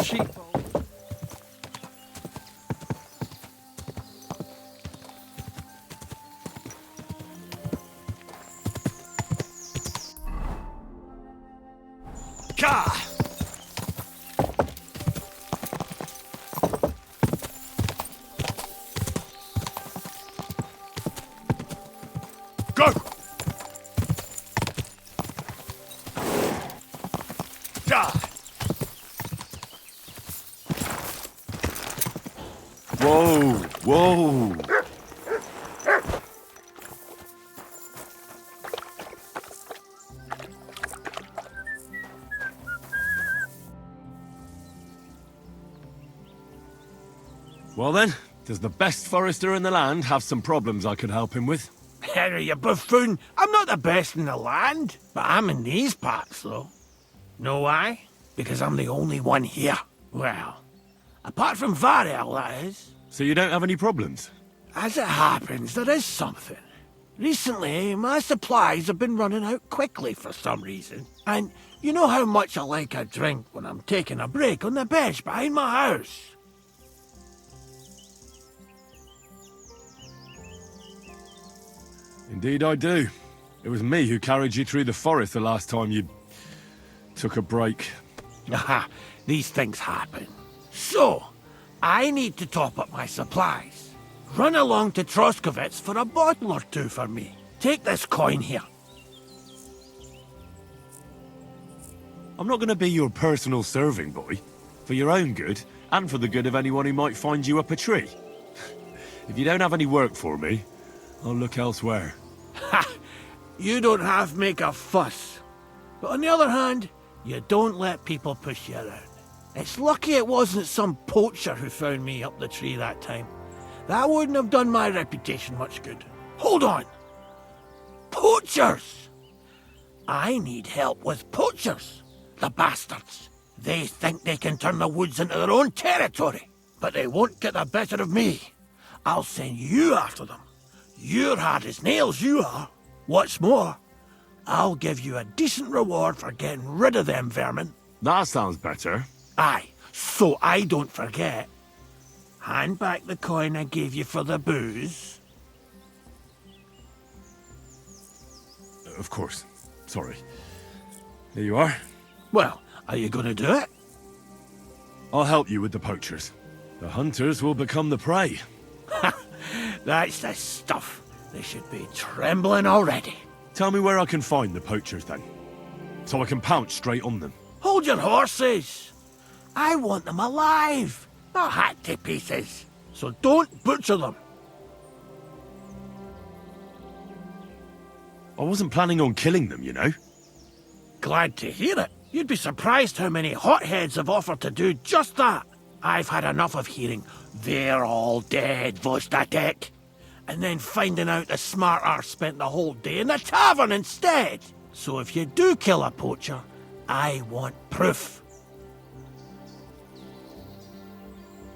sheep. Ka! Go! Ja! Whoa, whoa. Well then, does the best forester in the land have some problems I could help him with? Henry, you buffoon. I'm not the best in the land, but I'm in these parts, though. Know why? Because I'm the only one here. Well, apart from Varel, that is. So you don't have any problems? As it happens, there is something. Recently, my supplies have been running out quickly for some reason. And you know how much I like a drink when I'm taking a break on the bench behind my house. Indeed I do. It was me who carried you through the forest the last time you took a break. Aha, these things happen. So, I need to top up my supplies. Run along to Troskovitz for a bottle or two for me. Take this coin here. I'm not going to be your personal serving boy. For your own good, and for the good of anyone who might find you up a tree. If you don't have any work for me, I'll look elsewhere. Ha! You don't have to make a fuss. But on the other hand, you don't let people push you around. It's lucky it wasn't some poacher who found me up the tree that time. That wouldn't have done my reputation much good. Hold on! Poachers! I need help with poachers. The bastards. They think they can turn the woods into their own territory. But they won't get the better of me. I'll send you after them. You're hard as nails, you are. What's more, I'll give you a decent reward for getting rid of them vermin. That sounds better. Aye, so I don't forget. Hand back the coin I gave you for the booze. Of course. Sorry. Here you are. Well, are you going to do it? I'll help you with the poachers. The hunters will become the prey. That's the stuff. They should be trembling already. Tell me where I can find the poachers then, so I can pounce straight on them. Hold your horses. I want them alive, not hacked to pieces. So don't butcher them. I wasn't planning on killing them, you know. Glad to hear it. You'd be surprised how many hotheads have offered to do just that. I've had enough of hearing, "They're all dead, Vostatek," and then finding out the smart arse spent the whole day in the tavern instead. So if you do kill a poacher, I want proof.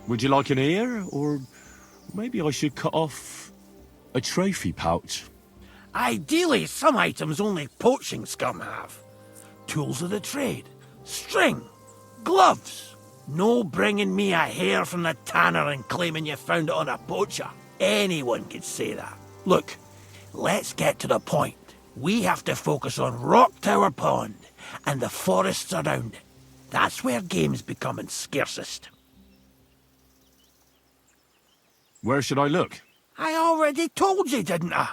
Would you like an ear, or maybe I should cut off a trophy pouch? Ideally, some items only poaching scum have. Tools of the trade, string, gloves. No bringing me a hair from the tanner and claiming you found it on a poacher. Anyone could say that. Look, let's get to the point. We have to focus on Rock Tower Pond and the forests around it. That's where game's becoming scarcest. Where should I look? I already told you, didn't I?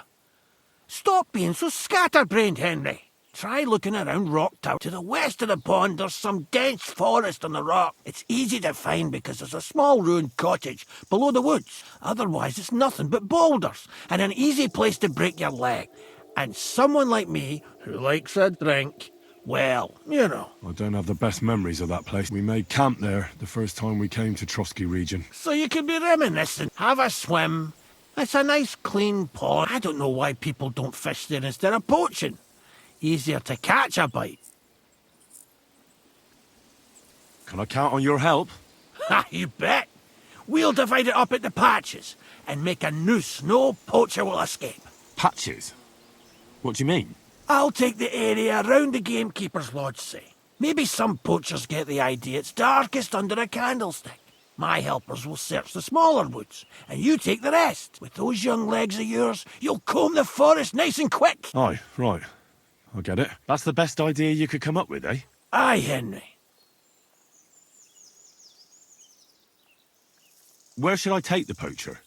Stop being so scatterbrained, Henry. Try looking around Rock Tower. To the west of the pond, there's some dense forest on the rock. It's easy to find because there's a small ruined cottage below the woods. Otherwise, it's nothing but boulders and an easy place to break your leg. And someone like me, who likes a drink, well, you know. I don't have the best memories of that place. We made camp there the first time we came to Trotsky region. So you can be reminiscent, have a swim. It's a nice clean pond. I don't know why people don't fish there instead of poaching. Easier to catch a bite. Can I count on your help? Ha, you bet. We'll divide it up into patches and make a noose no poacher will escape. Patches? What do you mean? I'll take the area around the gamekeeper's lodge, say. Maybe some poachers get the idea it's darkest under a candlestick. My helpers will search the smaller woods, and you take the rest. With those young legs of yours, you'll comb the forest nice and quick. Aye, right. I get it. That's the best idea you could come up with, eh? Aye, Henry. Where should I take the poacher?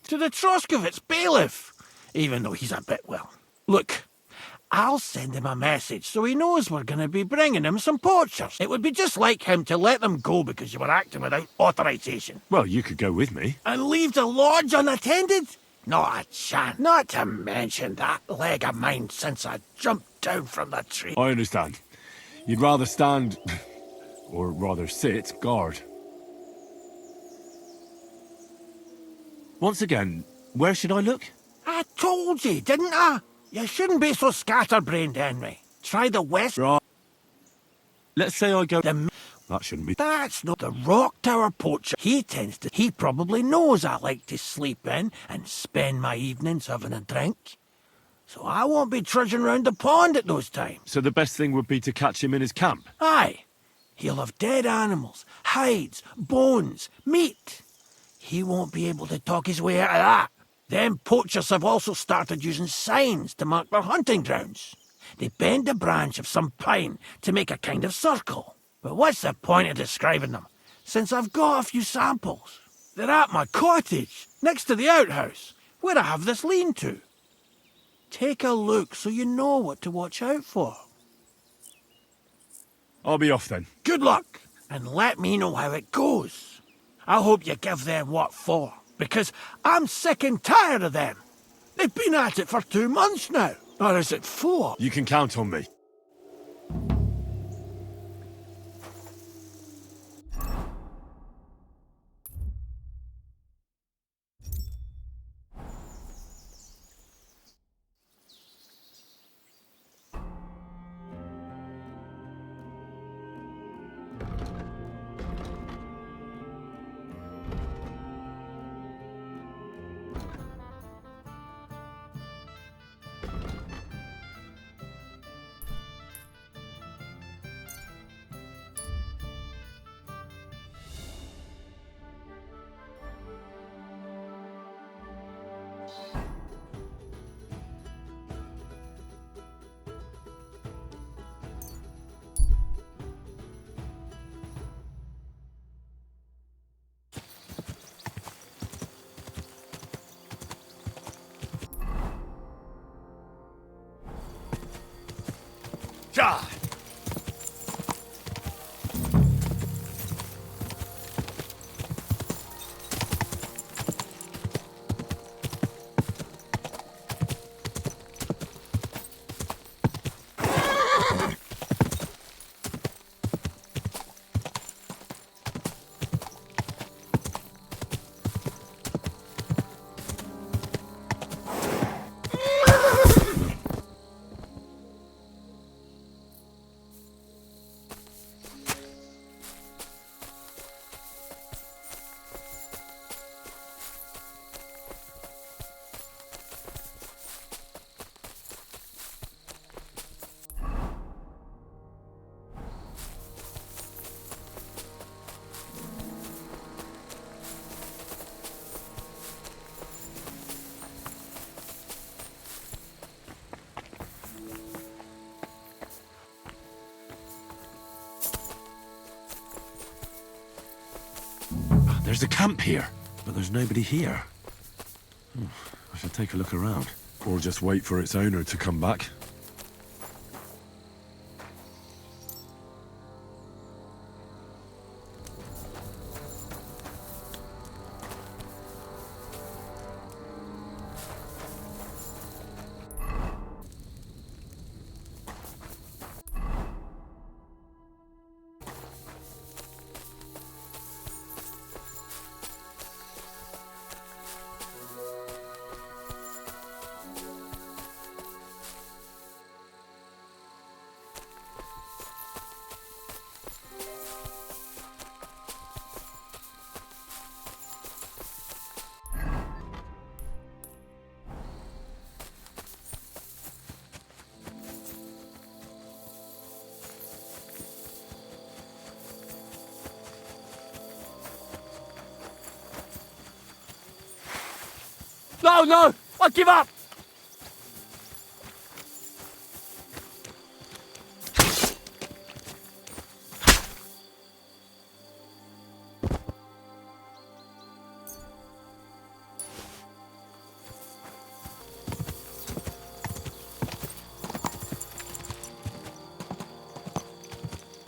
To the Troskovitz bailiff, even though he's a bit, well. Look, I'll send him a message so he knows we're going to be bringing him some poachers. It would be just like him to let them go because you were acting without authorization. Well, you could go with me. And leave the lodge unattended? Not a chance. Not to mention that leg of mine since I jumped down from the tree. I understand. You'd rather stand, or rather sit, guard. Once again, where should I look? I told you, didn't I? You shouldn't be so scatterbrained, Henry. Try the west. Right. Let's say I go... That shouldn't be... That's not the Rock Tower poacher. He probably knows I like to sleep in and spend my evenings having a drink. So I won't be trudging round the pond at those times. So the best thing would be to catch him in his camp? Aye. He'll have dead animals, hides, bones, meat. He won't be able to talk his way out of that. Them poachers have also started using signs to mark their hunting grounds. They bend a branch of some pine to make a kind of circle. But what's the point of describing them, since I've got a few samples? They're at my cottage, next to the outhouse, where I have this lean-to. Take a look so you know what to watch out for. I'll be off then. Good luck, and let me know how it goes. I hope you give them what for, because I'm sick and tired of them. They've been at it for 2 months now. Or is it 4? You can count on me. Ja! There's a camp here, but there's nobody here. I should take a look around. Or just wait for its owner to come back. No! I give up!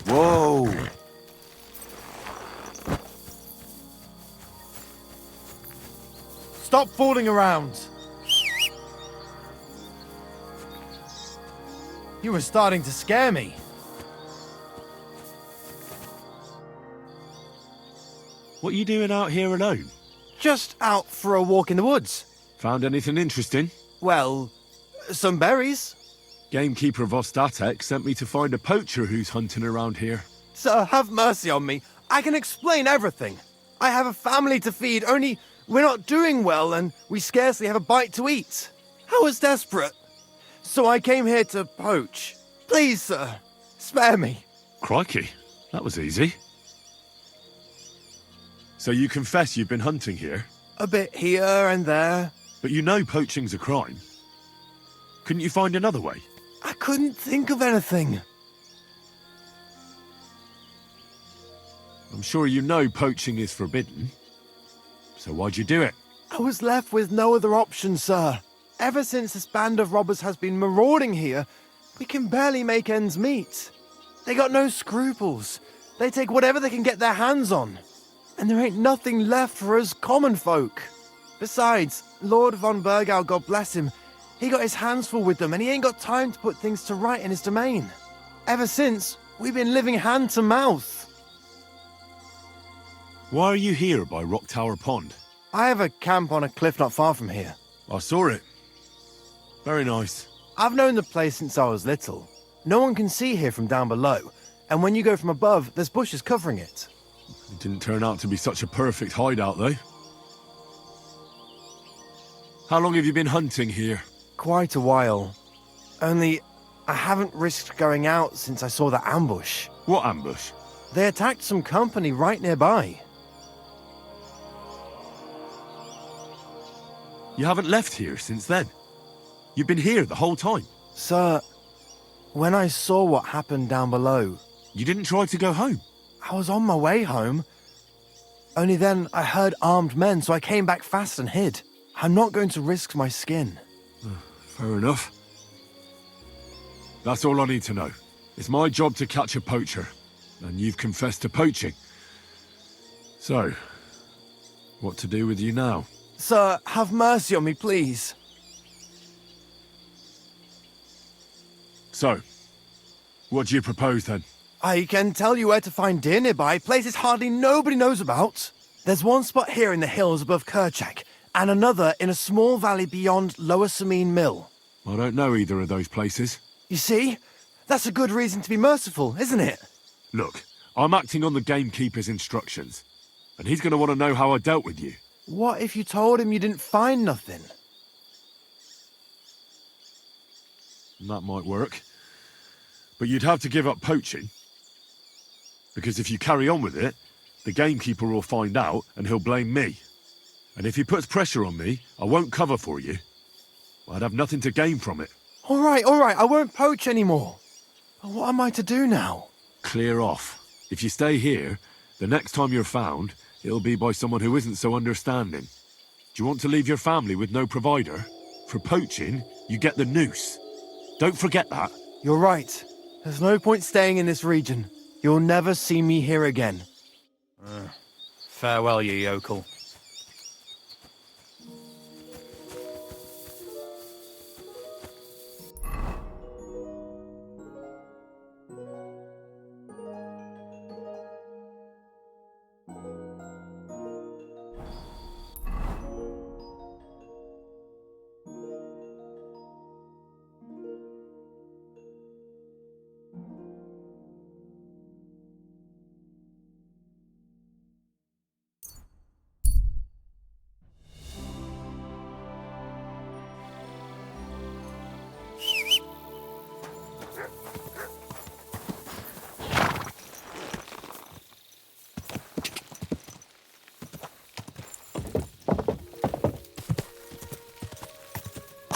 Whoa! Stop fooling around! You were starting to scare me. What are you doing out here alone? Just out for a walk in the woods. Found anything interesting? Well, some berries. Gamekeeper of Ostatek sent me to find a poacher who's hunting around here. Sir, have mercy on me. I can explain everything. I have a family to feed, only we're not doing well and we scarcely have a bite to eat. I was desperate. So I came here to poach. Please, sir, spare me. Crikey, that was easy. So you confess you've been hunting here? A bit here and there. But you know poaching's a crime. Couldn't you find another way? I couldn't think of anything. I'm sure you know poaching is forbidden. So why'd you do it? I was left with no other option, sir. Ever since this band of robbers has been marauding here, we can barely make ends meet. They got no scruples. They take whatever they can get their hands on. And there ain't nothing left for us common folk. Besides, Lord von Burgau, God bless him, he got his hands full with them and he ain't got time to put things to right in his domain. Ever since, we've been living hand to mouth. Why are you here by Rock Tower Pond? I have a camp on a cliff not far from here. I saw it. Very nice. I've known the place since I was little. No one can see here from down below, and when you go from above, there's bushes covering it. It didn't turn out to be such a perfect hideout, though. How long have you been hunting here? Quite a while. Only, I haven't risked going out since I saw the ambush. What ambush? They attacked some company right nearby. You haven't left here since then. You've been here the whole time. Sir, when I saw what happened down below, You didn't try to go home. I was on my way home. Only then I heard armed men, so I came back fast and hid. I'm not going to risk my skin. Fair enough. That's all I need to know. It's my job to catch a poacher, and you've confessed to poaching. So, what to do with you now? Sir, have mercy on me, please. So, what do you propose then? I can tell you where to find deer nearby, places hardly nobody knows about. There's one spot here in the hills above Kerchak, and another in a small valley beyond Lower Samine Mill. I don't know either of those places. You see? That's a good reason to be merciful, isn't it? Look, I'm acting on the gamekeeper's instructions, and he's going to want to know how I dealt with you. What if you told him you didn't find nothing? That might work. But you'd have to give up poaching. Because if you carry on with it, the gamekeeper will find out and he'll blame me. And if he puts pressure on me, I won't cover for you. I'd have nothing to gain from it. All right, I won't poach anymore. But what am I to do now? Clear off. If you stay here, the next time you're found, it'll be by someone who isn't so understanding. Do you want to leave your family with no provider? For poaching, you get the noose. Don't forget that. You're right. There's no point staying in this region. You'll never see me here again. Farewell, you yokel.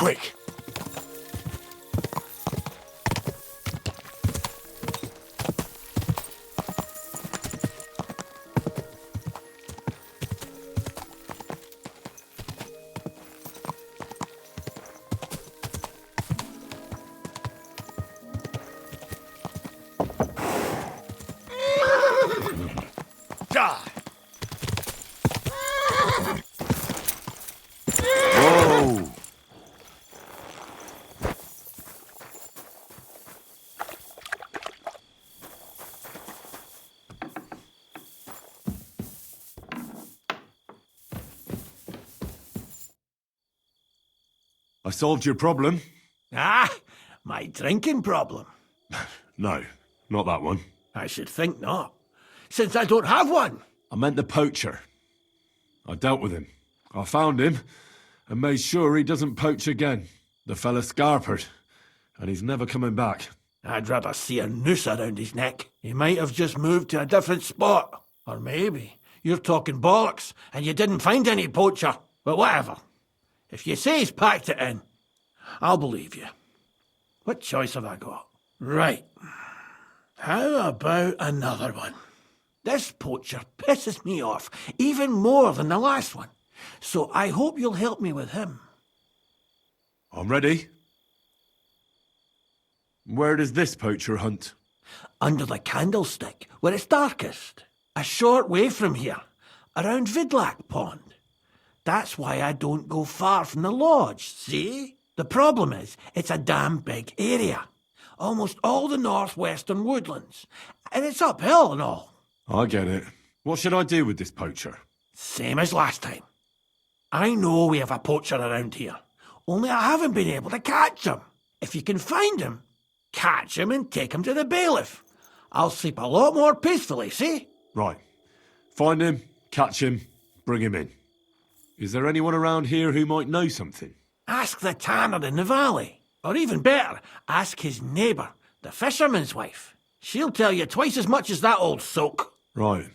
quick. Die. Whoa! I solved your problem? Ah, my drinking problem. No, not that one. I should think not, since I don't have one. I meant the poacher. I dealt with him. I found him and made sure he doesn't poach again. The fella scarpered, and he's never coming back. I'd rather see a noose around his neck. He might have just moved to a different spot. Or maybe you're talking bollocks and you didn't find any poacher. But whatever. If you say he's packed it in, I'll believe you. What choice have I got? Right. How about another one? This poacher pisses me off even more than the last one. So I hope you'll help me with him. I'm ready. Where does this poacher hunt? Under the candlestick, where it's darkest. A short way from here, around Vidlac Pond. That's why I don't go far from the lodge, see? The problem is, it's a damn big area. Almost all the northwestern woodlands. And it's uphill and all. I get it. What should I do with this poacher? Same as last time. I know we have a poacher around here. Only I haven't been able to catch him. If you can find him, catch him and take him to the bailiff. I'll sleep a lot more peacefully, see? Right. Find him, catch him, bring him in. Is there anyone around here who might know something? Ask the tanner in the valley. Or even better, ask his neighbour, the fisherman's wife. She'll tell you twice as much as that old soak. Right.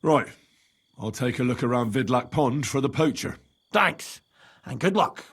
Right. I'll take a look around Vidlac Pond for the poacher. Thanks, and good luck.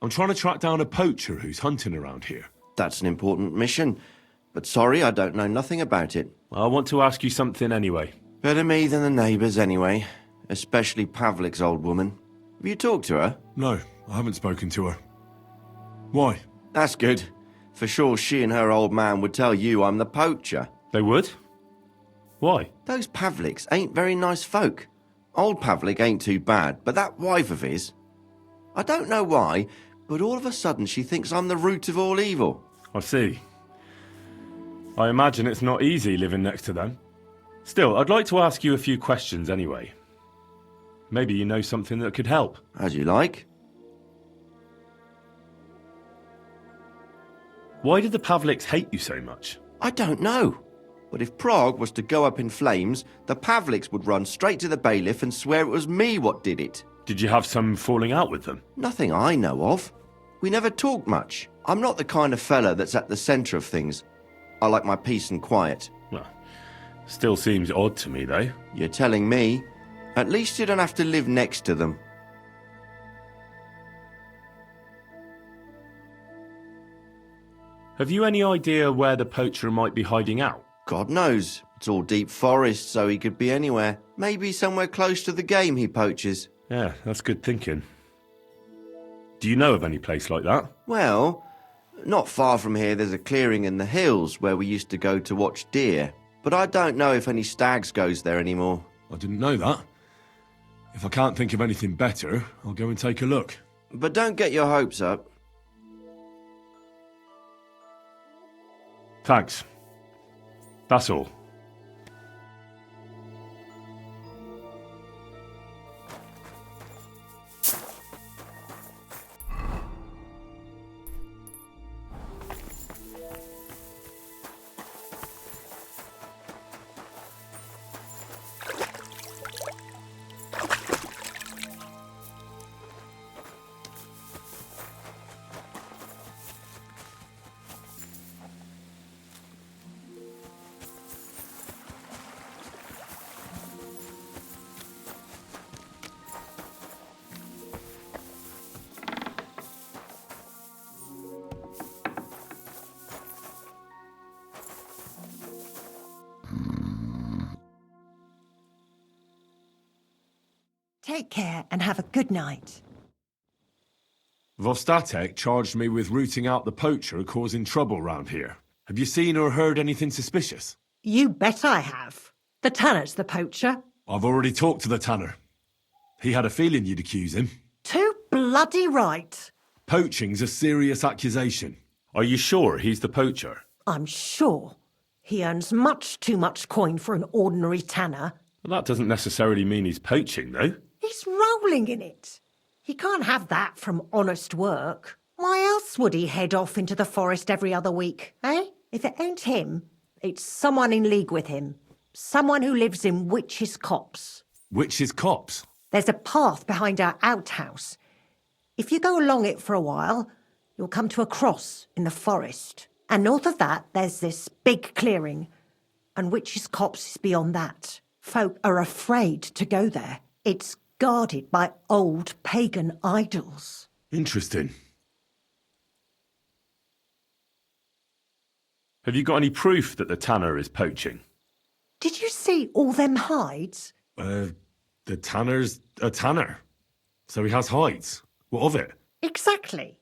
I'm trying to track down a poacher who's hunting around here. That's an important mission. But sorry, I don't know nothing about it. I want to ask you something anyway. Better me than the neighbours anyway. Especially Pavlik's old woman. Have you talked to her? No, I haven't spoken to her. Why? That's good. For sure she and her old man would tell you I'm the poacher. They would? Why? Those Pavliks ain't very nice folk. Old Pavlik ain't too bad, but that wife of his... I don't know why, but all of a sudden she thinks I'm the root of all evil. I see. I imagine it's not easy living next to them. Still, I'd like to ask you a few questions anyway. Maybe you know something that could help. As you like. Why did the Pavliks hate you so much? I don't know. But if Prague was to go up in flames, the Pavliks would run straight to the bailiff and swear it was me what did it. Did you have some falling out with them? Nothing I know of. We never talked much. I'm not the kind of fella that's at the centre of things. I like my peace and quiet. Well, still seems odd to me, though. You're telling me. At least you don't have to live next to them. Have you any idea where the poacher might be hiding out? God knows. It's all deep forest, so he could be anywhere. Maybe somewhere close to the game he poaches. Yeah, that's good thinking. Do you know of any place like that? Well, not far from here there's a clearing in the hills where we used to go to watch deer. But I don't know if any stags goes there anymore. I didn't know that. If I can't think of anything better, I'll go and take a look. But don't get your hopes up. Thanks. That's all. Take care and have a good night. Vostatek charged me with rooting out the poacher causing trouble round here. Have you seen or heard anything suspicious? You bet I have. The tanner's the poacher. I've already talked to the tanner. He had a feeling you'd accuse him. Too bloody right. Poaching's a serious accusation. Are you sure he's the poacher? I'm sure. He earns much too much coin for an ordinary tanner. Well, that doesn't necessarily mean he's poaching, though. He's rolling in it. He can't have that from honest work. Why else would he head off into the forest every other week, eh? If it ain't him, it's someone in league with him. Someone who lives in Witch's Copse. Witch's Copse? There's a path behind our outhouse. If you go along it for a while, you'll come to a cross in the forest. And north of that, there's this big clearing. And Witch's Copse is beyond that. Folk are afraid to go there. It's guarded by old pagan idols. Interesting. Have you got any proof that the tanner is poaching? Did you see all them hides? The tanner's a tanner. So he has hides. What of it? Exactly.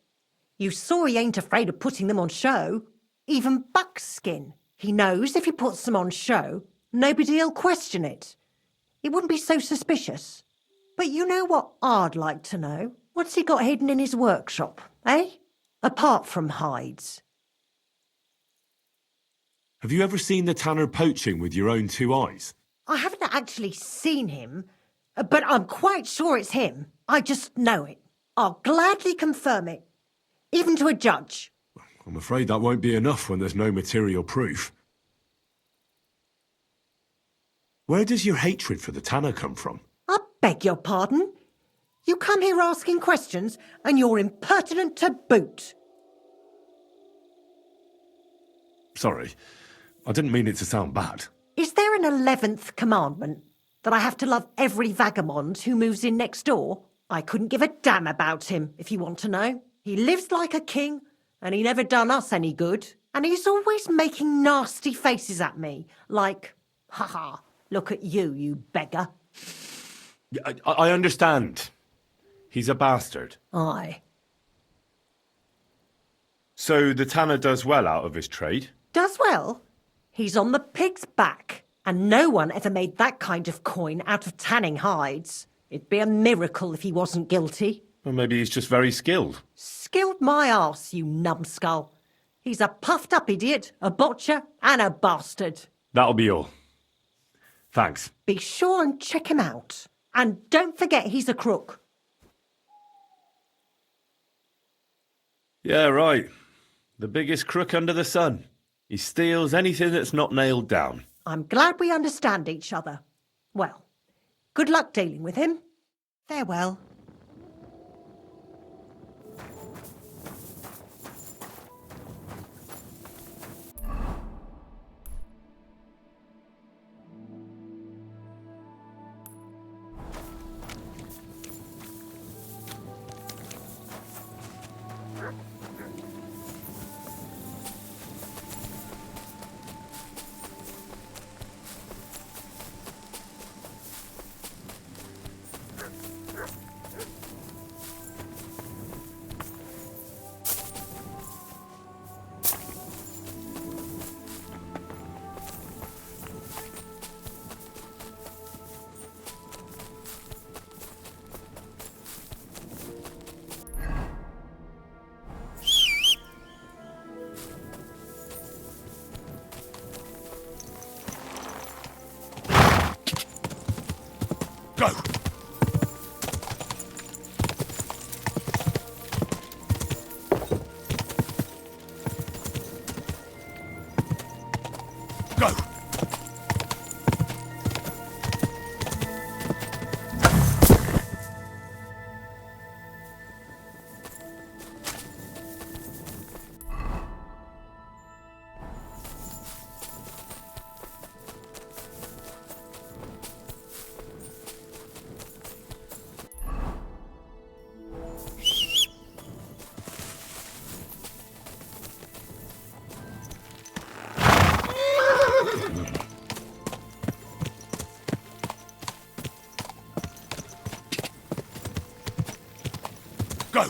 You saw he ain't afraid of putting them on show. Even buckskin. He knows if he puts them on show, nobody'll question it. It wouldn't be so suspicious. But you know what I'd like to know? What's he got hidden in his workshop, eh? Apart from hides. Have you ever seen the tanner poaching with your own two eyes? I haven't actually seen him, but I'm quite sure it's him. I just know it. I'll gladly confirm it, even to a judge. I'm afraid that won't be enough when there's no material proof. Where does your hatred for the tanner come from? I beg your pardon? You come here asking questions, and you're impertinent to boot. Sorry, I didn't mean it to sound bad. Is there an 11th commandment? That I have to love every vagabond who moves in next door? I couldn't give a damn about him, if you want to know. He lives like a king, and he never done us any good. And he's always making nasty faces at me, like, ha, look at you, you beggar. I understand. He's a bastard. Aye. So the tanner does well out of his trade? Does well. He's on the pig's back, and no one ever made that kind of coin out of tanning hides. It'd be a miracle if he wasn't guilty. Well, maybe he's just very skilled. Skilled my arse, you numbskull. He's a puffed-up idiot, a botcher, and a bastard. That'll be all. Thanks. Be sure and check him out. And don't forget he's a crook. Yeah, right. The biggest crook under the sun. He steals anything that's not nailed down. I'm glad we understand each other. Well, good luck dealing with him. Farewell. Go! Go! Go!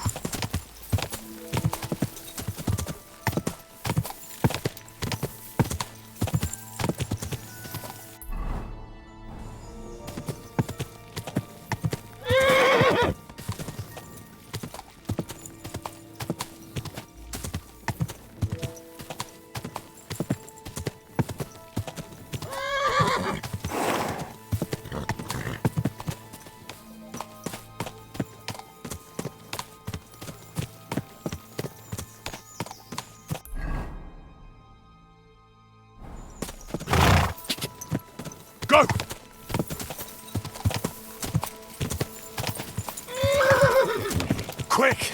Go! Quick!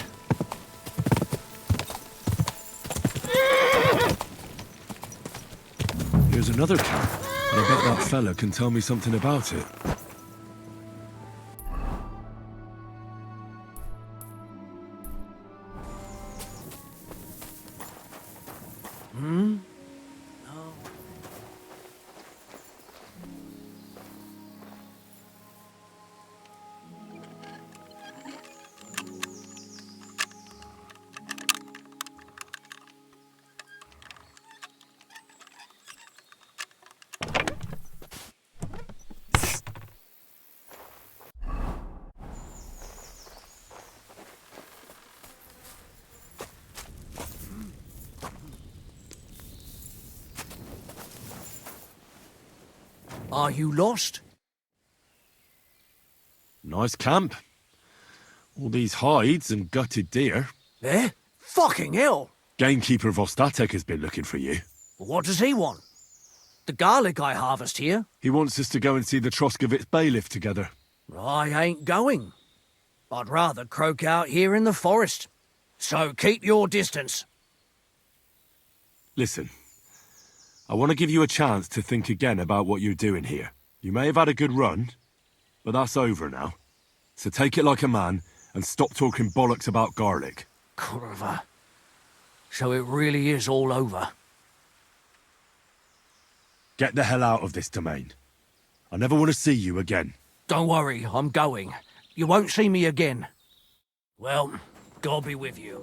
Here's another camp. And I bet that fella can tell me something about it. Are you lost? Nice camp. All these hides and gutted deer. Eh? Fucking hell! Gamekeeper Vostatek has been looking for you. What does he want? The garlic I harvest here? He wants us to go and see the Troskovitz bailiff together. I ain't going. I'd rather croak out here in the forest. So keep your distance. Listen, I want to give you a chance to think again about what you're doing here. You may have had a good run, but that's over now. So take it like a man and stop talking bollocks about garlic. Kurva. So it really is all over. Get the hell out of this domain. I never want to see you again. Don't worry, I'm going. You won't see me again. Well, God be with you.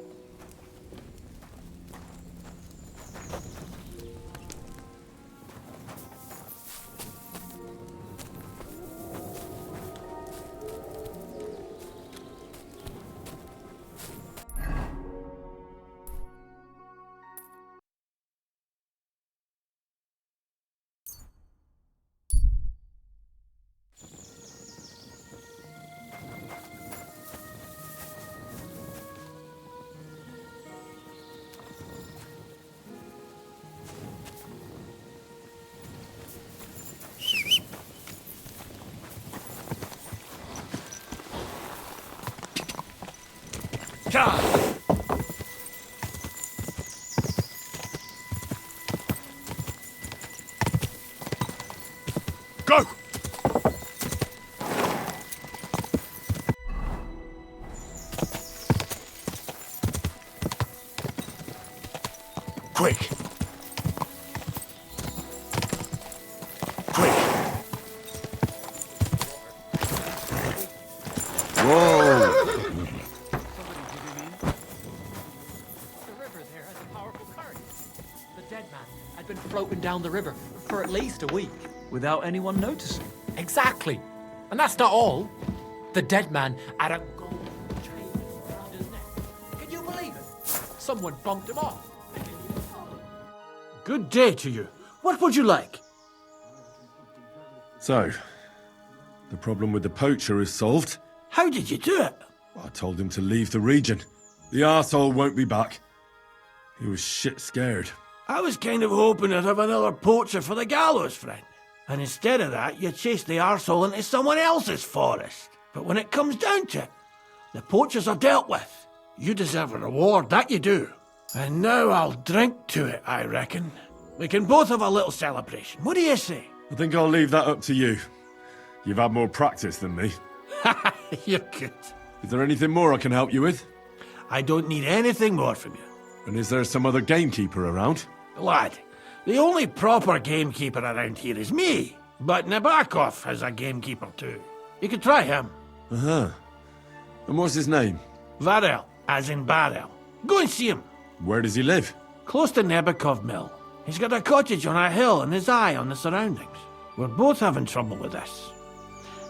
Ja! Go! Quick! Quick! Whoa! The river there has a powerful current. The dead man had been floating down the river for at least a week without anyone noticing. Exactly. And that's not all. The dead man had a gold chain around his neck. Can you believe it? Someone bumped him off. Good day to you. What would you like? So, the problem with the poacher is solved. How did you do it? I told him to leave the region. The arsehole won't be back. He was shit scared. I was kind of hoping I'd have another poacher for the gallows, friend. And instead of that, you chased the arsehole into someone else's forest. But when it comes down to it, the poachers are dealt with. You deserve a reward, that you do. And now I'll drink to it, I reckon. We can both have a little celebration. What do you say? I think I'll leave that up to you. You've had more practice than me. You're good. Is there anything more I can help you with? I don't need anything more from you. And is there some other gamekeeper around? Lad, the only proper gamekeeper around here is me. But Nabokov has a gamekeeper too. You could try him. Uh-huh. And what's his name? Varel, as in barrel. Go and see him. Where does he live? Close to Nebokov Mill. He's got a cottage on a hill and his eye on the surroundings. We're both having trouble with this.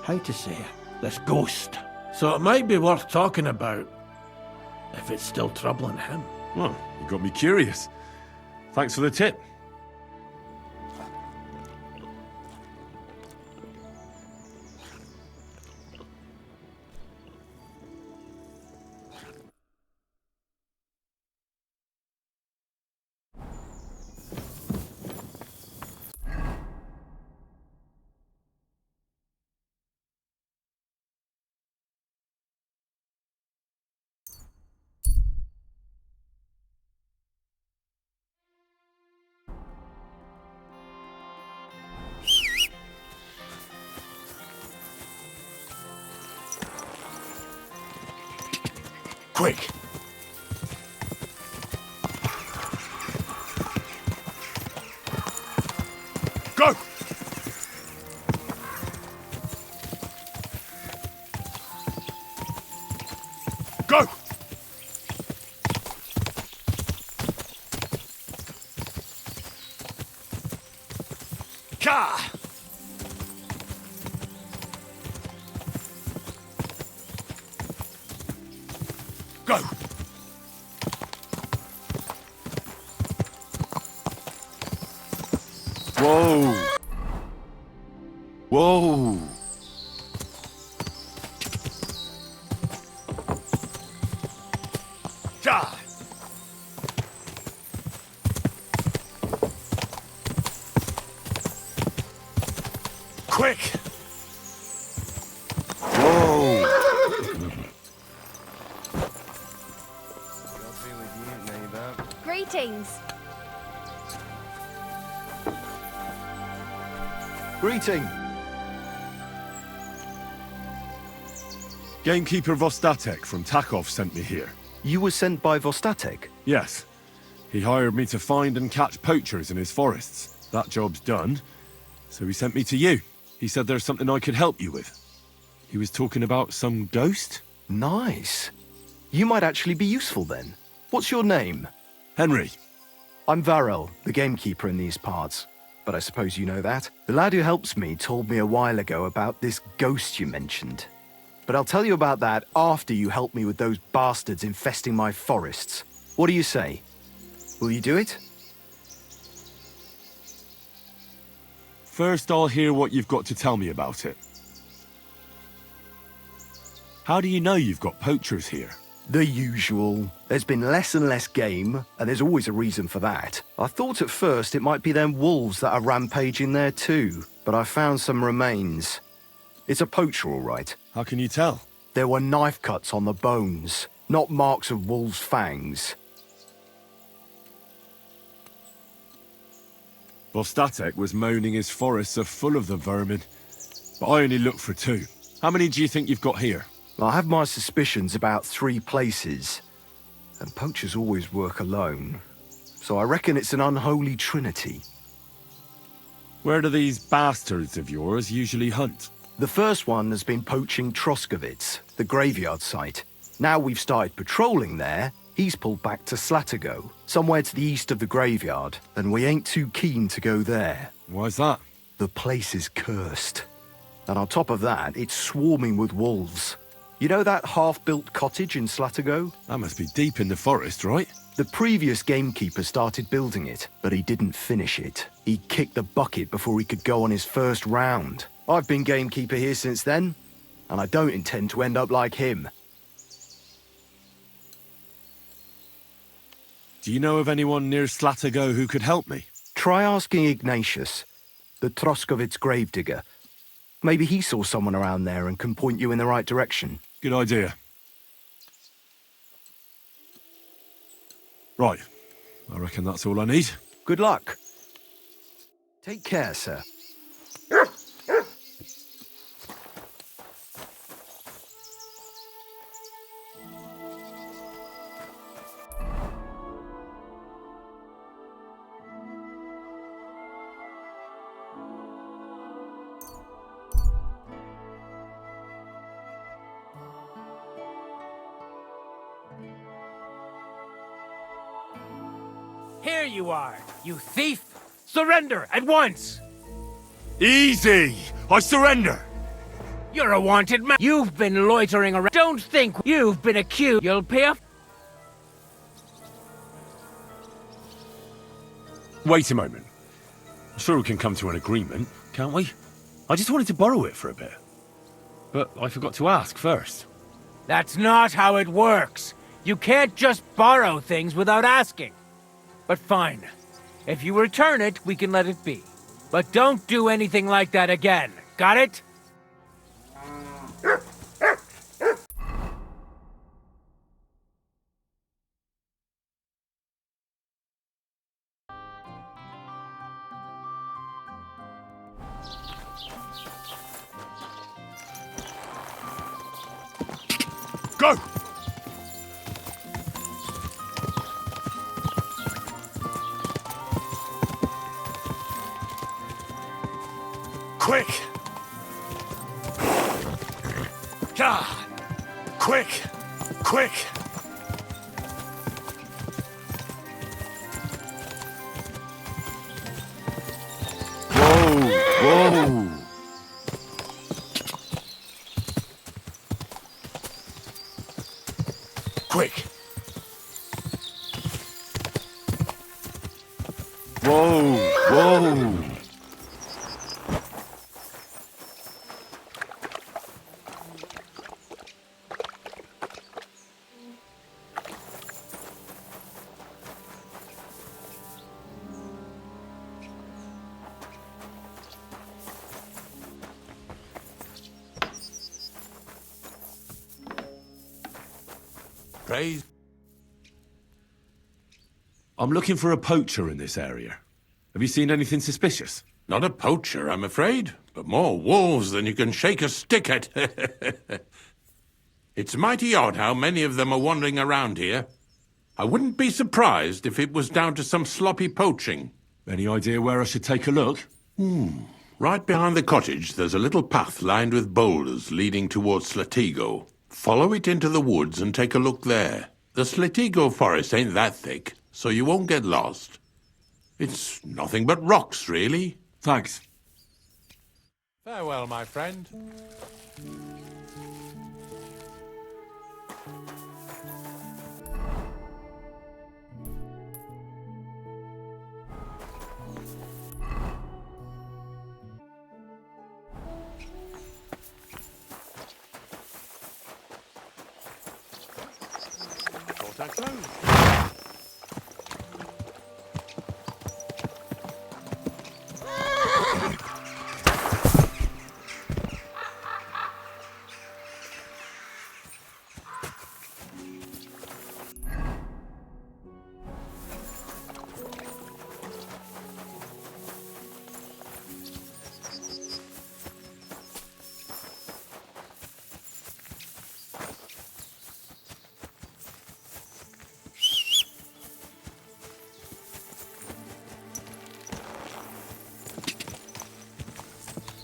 How to say it? This ghost. So it might be worth talking about if it's still troubling him. Well, you got me curious. Thanks for the tip. Quick! Go! Go! Ka! Go! Whoa! Whoa! Ja! Quick! Whoa! Greetings. Greeting. Gamekeeper Vostatek from Takov sent me here. You were sent by Vostatek? Yes. He hired me to find and catch poachers in his forests. That job's done. So he sent me to you. He said there's something I could help you with. He was talking about some ghost? Nice. You might actually be useful then. What's your name? Henry. I'm Varel, the gamekeeper in these parts. But I suppose you know that. The lad who helps me told me a while ago about this ghost you mentioned. But I'll tell you about that after you help me with those bastards infesting my forests. What do you say? Will you do it? First, I'll hear what you've got to tell me about it. How do you know you've got poachers here? The usual. There's been less and less game, and there's always a reason for that. I thought at first it might be them wolves that are rampaging there too, but I found some remains. It's a poacher, all right. How can you tell? There were knife cuts on the bones. not marks of wolves' fangs. Bostatek was moaning his forests are full of the vermin, but I only looked for 2. How many do you think you've got here? I have my suspicions about 3 places, and poachers always work alone, so I reckon it's an unholy trinity. Where do these bastards of yours usually hunt? The first one has been poaching Troskovitz, the graveyard site. Now we've started patrolling there, he's pulled back to Slatego, somewhere to the east of the graveyard, and we ain't too keen to go there. Why's that? The place is cursed. And on top of that, it's swarming with wolves. You know that half-built cottage in Slatego? That must be deep in the forest, right? The previous gamekeeper started building it, but he didn't finish it. He kicked the bucket before he could go on his first round. I've been gamekeeper here since then, and I don't intend to end up like him. Do you know of anyone near Slatego who could help me? Try asking Ignatius, the Troskovitz gravedigger. Maybe he saw someone around there and can point you in the right direction. Good idea. Right. I reckon that's all I need. Good luck. Take care, sir. Here you are, you thief! Surrender at once! Easy! I surrender! You're a wanted man. You've been loitering around. Don't think you've been accused. You'll pay up. Wait a moment. I'm sure we can come to an agreement, can't we? I just wanted to borrow it for a bit. But I forgot to ask first. That's not how it works. You can't just borrow things without asking. But fine. If you return it, we can let it be. But don't do anything like that again. Got it? Go! Quick! God! Quick! Quick! Whoa! Quick! Whoa! Praise. I'm looking for a poacher in this area. Have you seen anything suspicious? Not a poacher, I'm afraid, but more wolves than you can shake a stick at. It's mighty odd how many of them are wandering around here. I wouldn't be surprised if it was down to some sloppy poaching. Any idea where I should take a look? Right behind the cottage, there's a little path lined with boulders leading towards Slatego. Follow it into the woods and take a look there. The Slatego forest ain't that thick, so you won't get lost. It's nothing but rocks, really. Thanks. Farewell, my friend.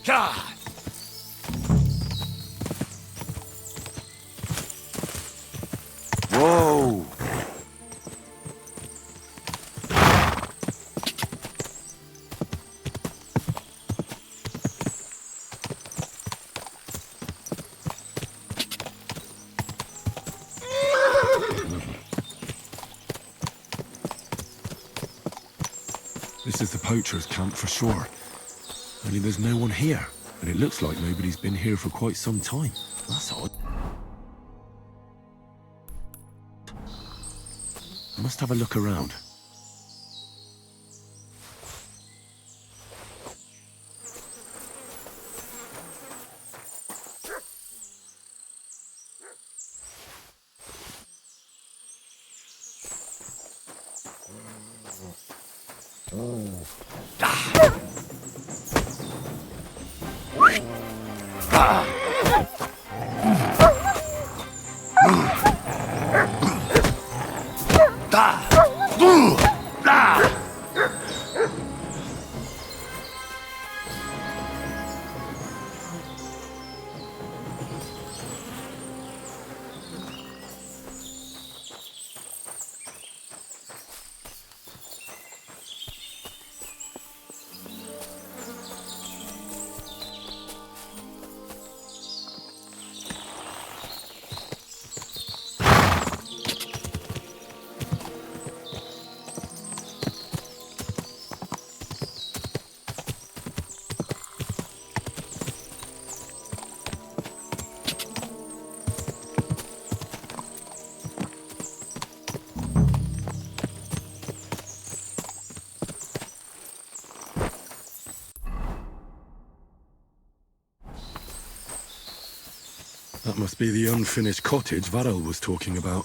God! Whoa! This is the poacher's camp for sure. Only there's no one here, and it looks like nobody's been here for quite some time. That's odd. I must have a look around. That must be the unfinished cottage Varel was talking about.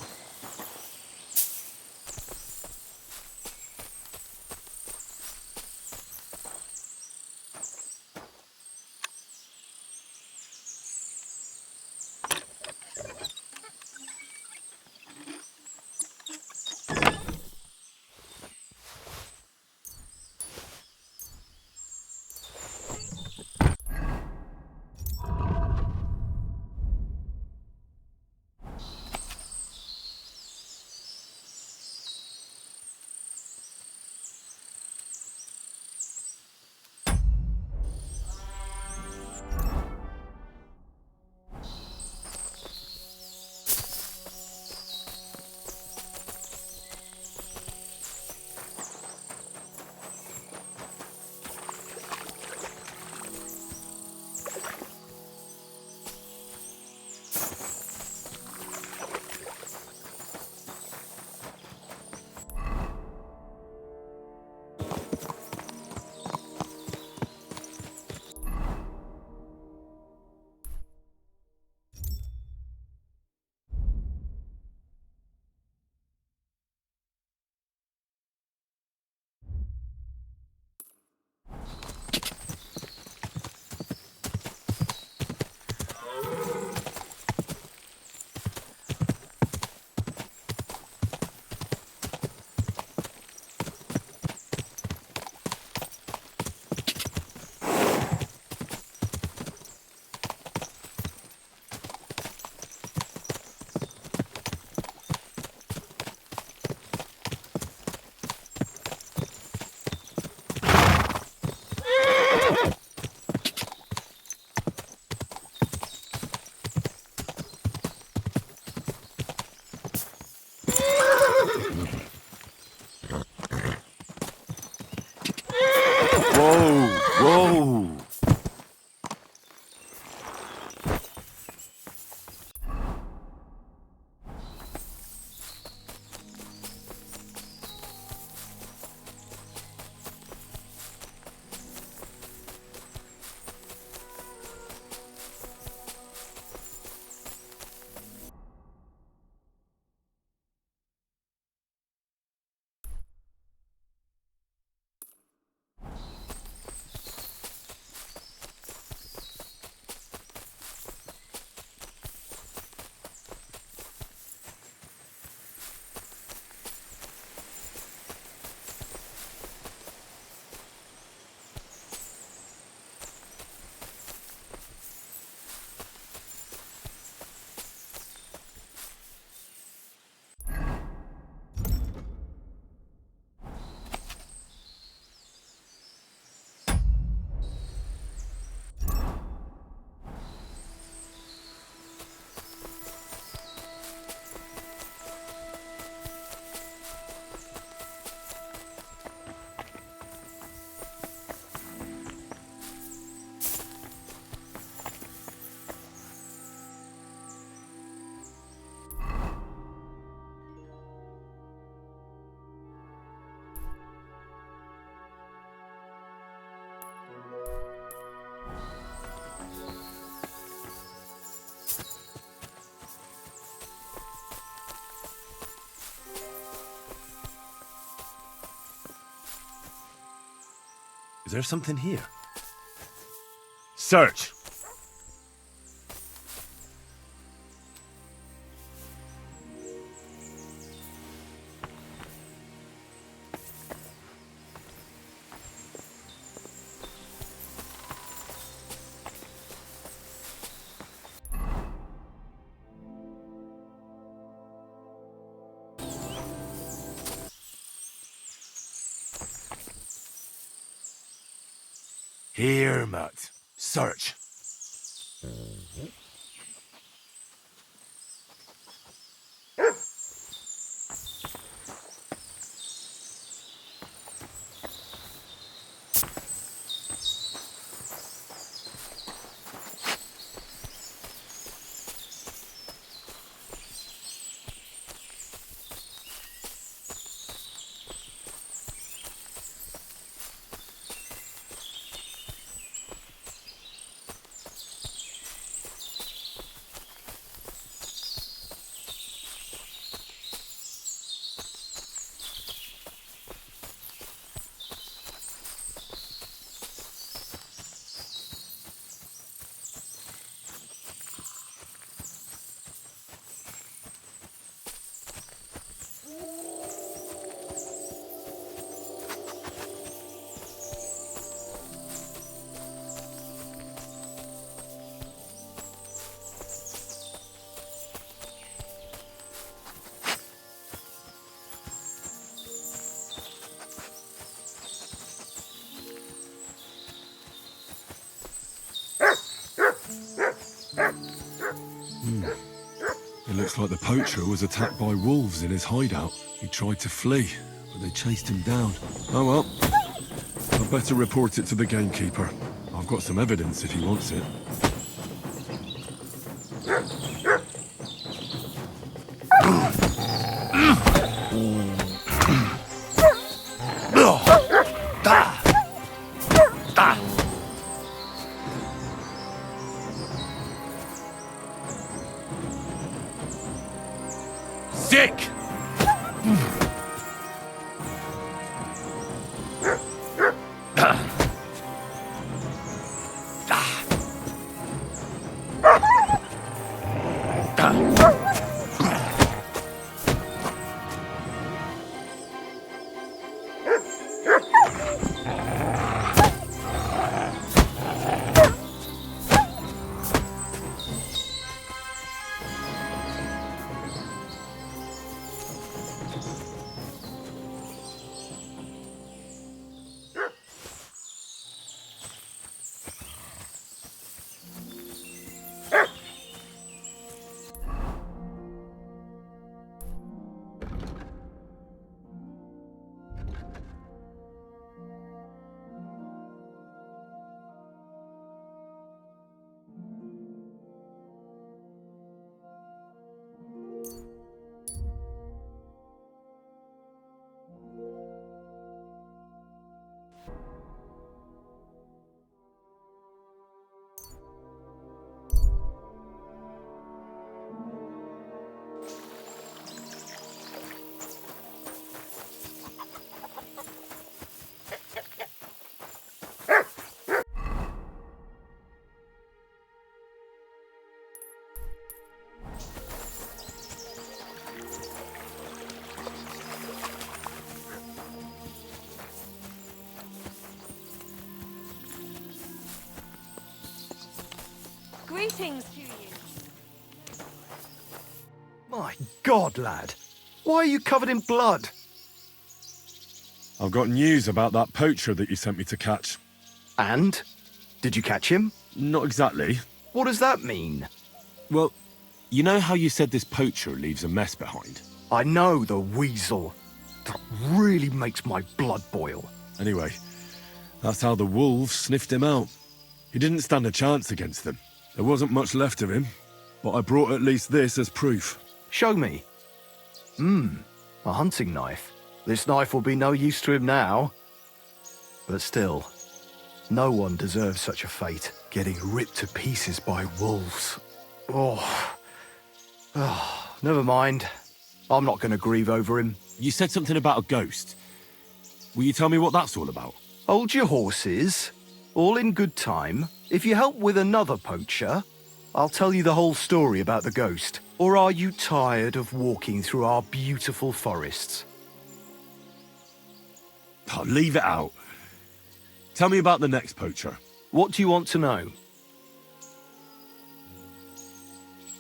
Is there something here? Search! Here, Matt. Search. It looks like the poacher was attacked by wolves in his hideout. He tried to flee, but they chased him down. Oh well. I'd better report it to the gamekeeper. I've got some evidence if he wants it. Sick! Greetings to you. My God, lad. Why are you covered in blood? I've got news about that poacher that you sent me to catch. And? Did you catch him? Not exactly. What does that mean? Well, you know how you said this poacher leaves a mess behind? I know, the weasel. That really makes my blood boil. Anyway, that's how the wolves sniffed him out. He didn't stand a chance against them. There wasn't much left of him, but I brought at least this as proof. Show me. A hunting knife. This knife will be no use to him now. But still, no one deserves such a fate, getting ripped to pieces by wolves. Oh, never mind. I'm not going to grieve over him. You said something about a ghost. Will you tell me what that's all about? Hold your horses. All in good time. If you help with another poacher, I'll tell you the whole story about the ghost. Or are you tired of walking through our beautiful forests? Oh, leave it out. Tell me about the next poacher. What do you want to know?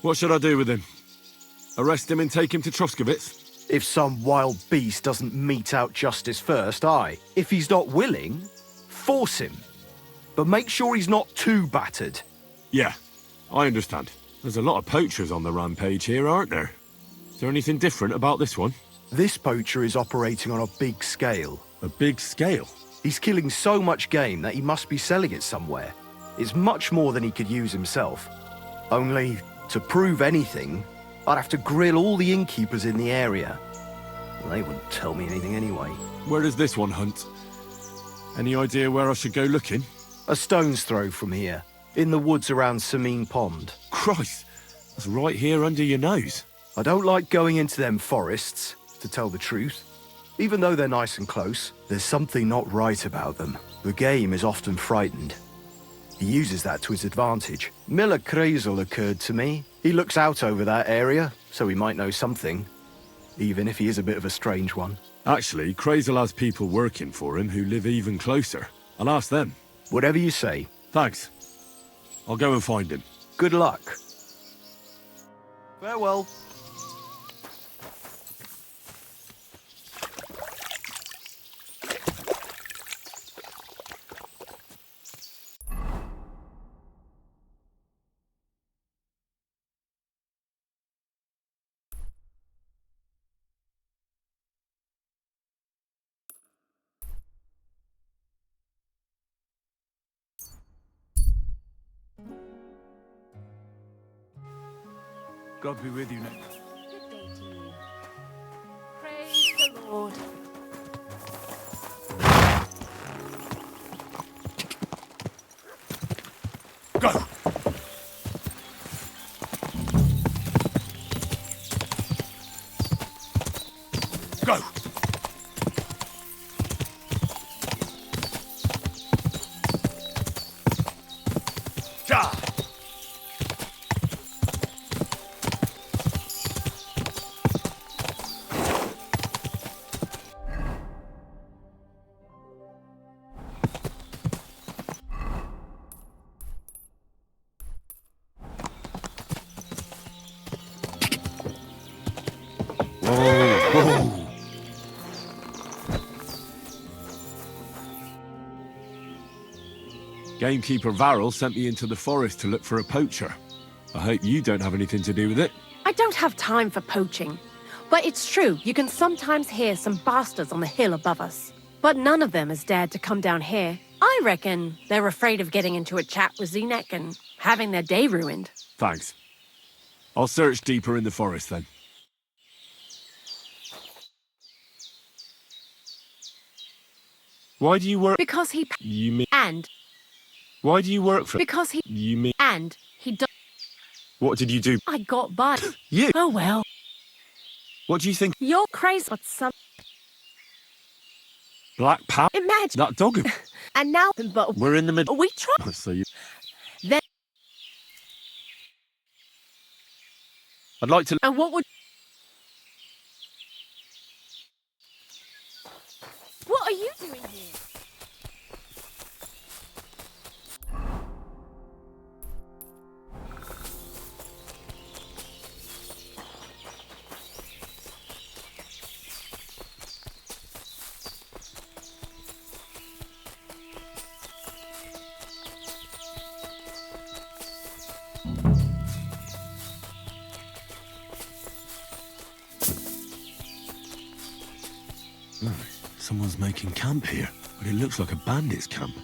What should I do with him? Arrest him and take him to Troskovitz? If some wild beast doesn't mete out justice first, aye. If he's not willing, force him. But make sure he's not too battered. Yeah, I understand. There's a lot of poachers on the rampage here, aren't there? Is there anything different about this one? This poacher is operating on a big scale. A big scale? He's killing so much game that he must be selling it somewhere. It's much more than he could use himself. Only, to prove anything, I'd have to grill all the innkeepers in the area. They wouldn't tell me anything anyway. Where does this one hunt? Any idea where I should go looking? A stone's throw from here, in the woods around Samine Pond. Christ, that's right here under your nose. I don't like going into them forests, to tell the truth. Even though they're nice and close, there's something not right about them. The game is often frightened. He uses that to his advantage. Miller Kreisel occurred to me. He looks out over that area, so he might know something. Even if he is a bit of a strange one. Actually, Crazel has people working for him who live even closer. I'll ask them. Whatever you say. Thanks. I'll go and find him. Good luck. Farewell. God be with you, Nick. Good day to you. Praise the Lord. Go! Go! Ja! Gamekeeper Varrel sent me into the forest to look for a poacher. I hope you don't have anything to do with it. I don't have time for poaching. But it's true, you can sometimes hear some bastards on the hill above us. But none of them has dared to come down here. I reckon they're afraid of getting into a chat with Zenek and having their day ruined. Thanks. I'll search deeper in the forest then. Why do you work? Because he... You mean... And... Why do you work for... Because he... You mean... And he... What did you do? I got by. You? Oh well. What do you think? You're crazy, but some... Black Power? Imagine... That dog... And now... But... We're in the middle... We try... So you... Then... I'd like to... And what would... What are you doing here? Someone's making camp here, but it looks like a bandit's camp.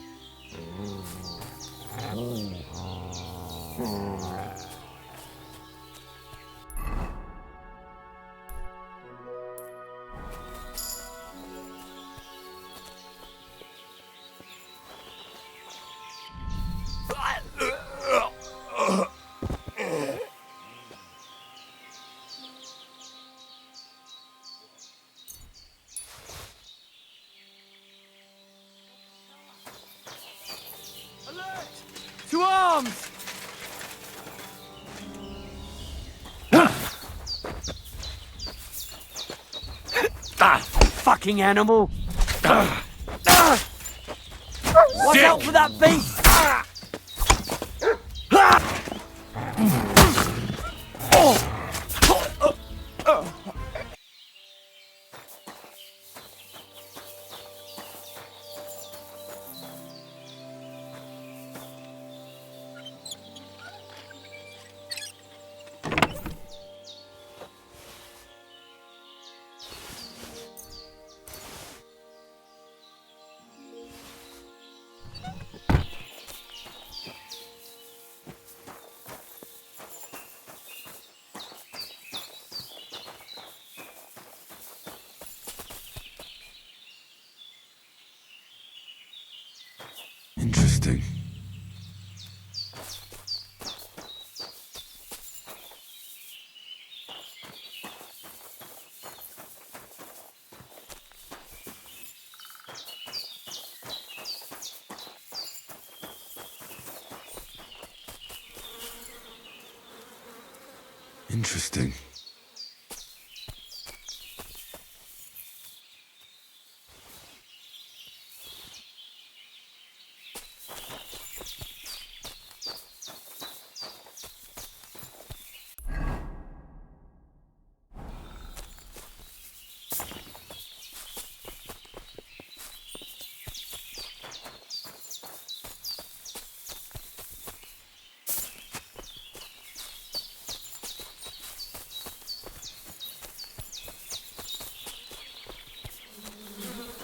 fucking animal! Watch out for that beast! Interesting. Interesting.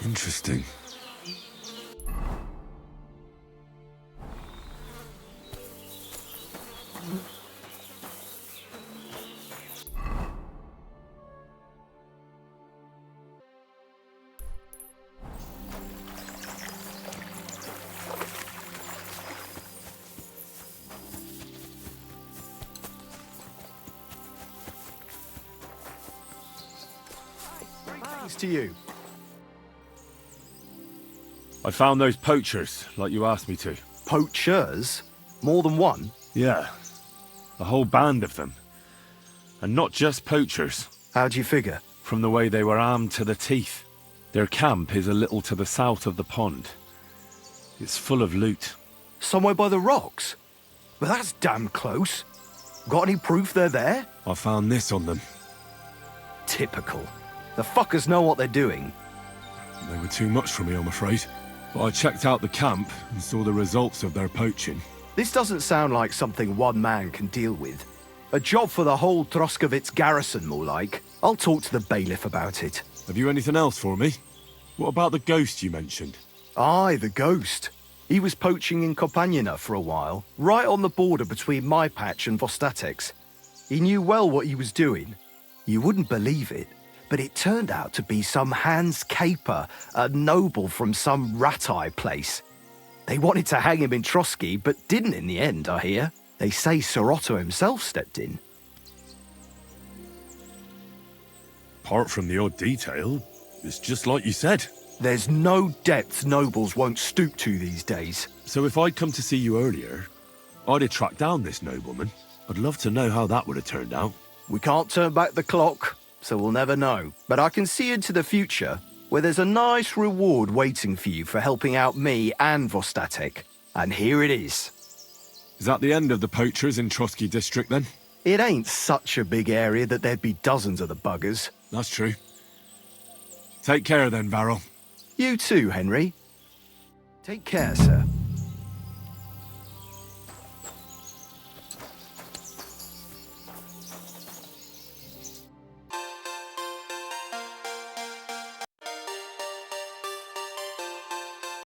Interesting. Thanks to you. I found those poachers, like you asked me to. Poachers? More than one? Yeah. A whole band of them. And not just poachers. How'd you figure? From the way they were armed to the teeth. Their camp is a little to the south of the pond. It's full of loot. Somewhere by the rocks? Well, that's damn close. Got any proof they're there? I found this on them. Typical. The fuckers know what they're doing. They were too much for me, I'm afraid. But I checked out the camp and saw the results of their poaching. This doesn't sound like something one man can deal with. A job for the whole Troskovitz garrison, more like. I'll talk to the bailiff about it. Have you anything else for me? What about the ghost you mentioned? Aye, the ghost. He was poaching in Kompanina for a while, right on the border between my patch and Vostatek's. He knew well what he was doing. You wouldn't believe it, but it turned out to be some Hans Caper, a noble from some rat-eye place. They wanted to hang him in Trotsky, but didn't in the end, I hear. They say Sir Otto himself stepped in. Apart from the odd detail, it's just like you said. There's no depths nobles won't stoop to these days. So if I'd come to see you earlier, I'd have tracked down this nobleman. I'd love to know how that would have turned out. We can't turn back the clock, so we'll never know. But I can see into the future, where there's a nice reward waiting for you for helping out me and Vostatek. And here it is. Is that the end of the poachers in Trotsky district, then? It ain't such a big area that there'd be dozens of the buggers. That's true. Take care then, Varro. You too, Henry. Take care, sir.